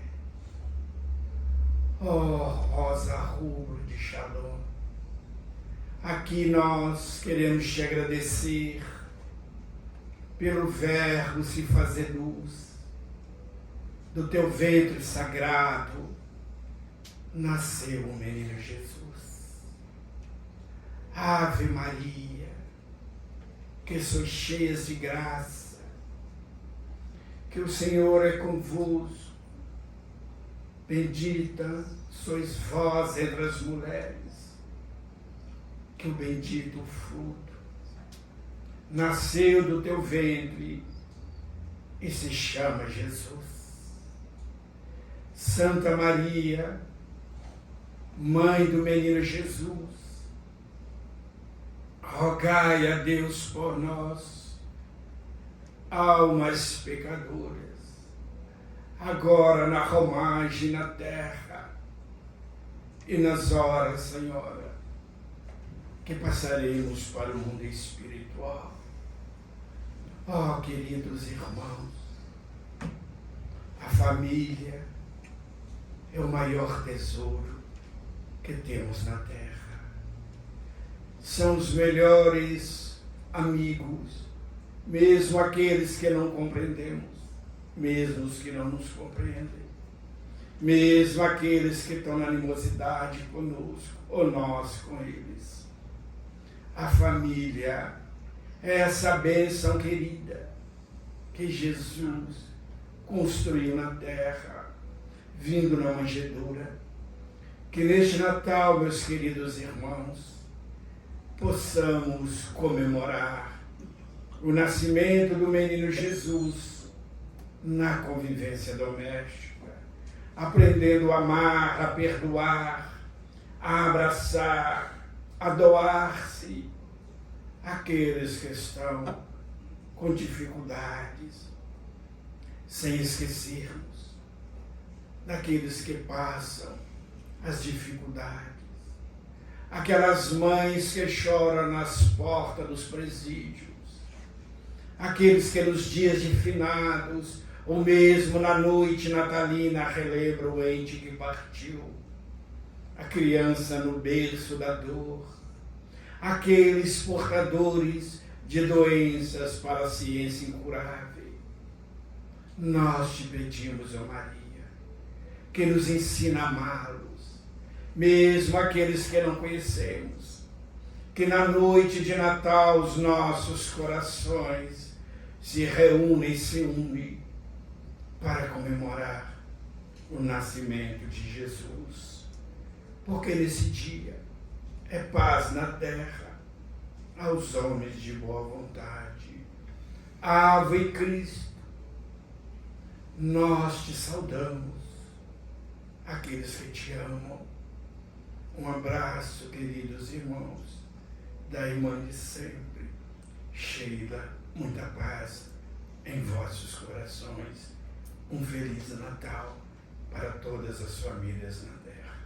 Ó rosa rubro de Shalom, aqui nós queremos te agradecer pelo verbo se fazer luz. Do teu ventre sagrado nasceu o menino Jesus. Ave Maria, que sois cheias de graça, que o Senhor é convosco. Bendita sois vós entre as mulheres, que o bendito fruto nasceu do teu ventre e se chama Jesus. Santa Maria, Mãe do menino Jesus, rogai a Deus por nós, almas pecadoras, agora na romagem na terra e nas horas, Senhora, que passaremos para o mundo espiritual. Ó, queridos irmãos, a família é o maior tesouro que temos na terra. São os melhores amigos, mesmo aqueles que não compreendemos, mesmo os que não nos compreendem, mesmo aqueles que estão na animosidade conosco, ou nós com eles. A família é essa bênção querida que Jesus construiu na terra, vindo na manjedoura. Que neste Natal, meus queridos irmãos, possamos comemorar o nascimento do menino Jesus na convivência doméstica, aprendendo a amar, a perdoar, a abraçar, a doar-se àqueles que estão com dificuldades, sem esquecermos daqueles que passam as dificuldades, aquelas mães que choram nas portas dos presídios, aqueles que nos dias de finados ou mesmo na noite natalina relembra o ente que partiu, a criança no berço da dor, aqueles portadores de doenças para a ciência incurável. Nós te pedimos, ó Maria, que nos ensina a amá-los, mesmo aqueles que não conhecemos, que na noite de Natal os nossos corações se reúnem e se unem para comemorar o nascimento de Jesus. Porque nesse dia é paz na terra aos homens de boa vontade. Ave Cristo, nós te saudamos, aqueles que te amam. Um abraço, queridos irmãos, da irmã de sempre, Sheila, muita paz em vossos corações. Um feliz Natal para todas as famílias na terra.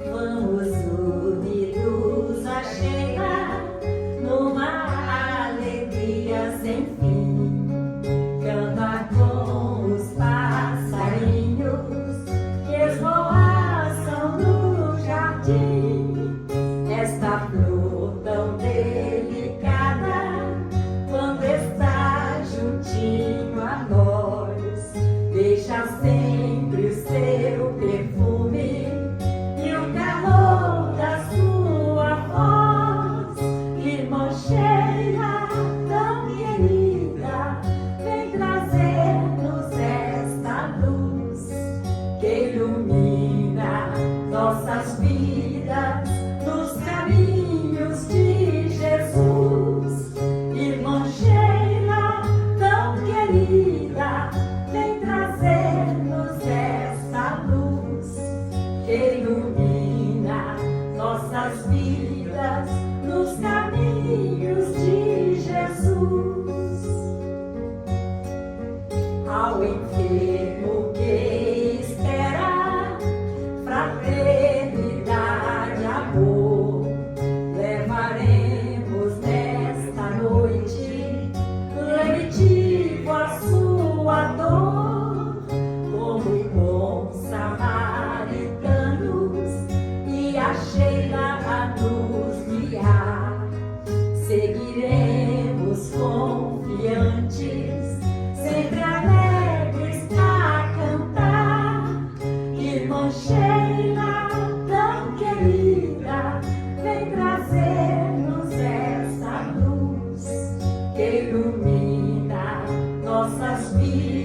Vamos unidos a chegar numa alegria sem fim, cantar com os passarinhos que esvoaçam no jardim. Esta flor tão delicada, quando está juntinho a nós, deixa sempre o seu perfume e o calor da sua voz. Irmã Sheila, tão querida, vem trazer-nos esta luz que ilumina nossas vidas nos caminhos de Jesus. Irmã Sheila, tão querida, vem trazer-nos esta luz que ilumina nossas vidas nos caminhos de Jesus. Ao enfermo que espera fraternidade, amor, levaremos nesta noite lenitivo a sua dor, como bons samaritanos, e a Sheila a nos guiar. Seguiremos confiantes, sempre alegres a cantar. Irmã Sheila, tão querida, vem trazer-nos essa luz que ilumina nossas vidas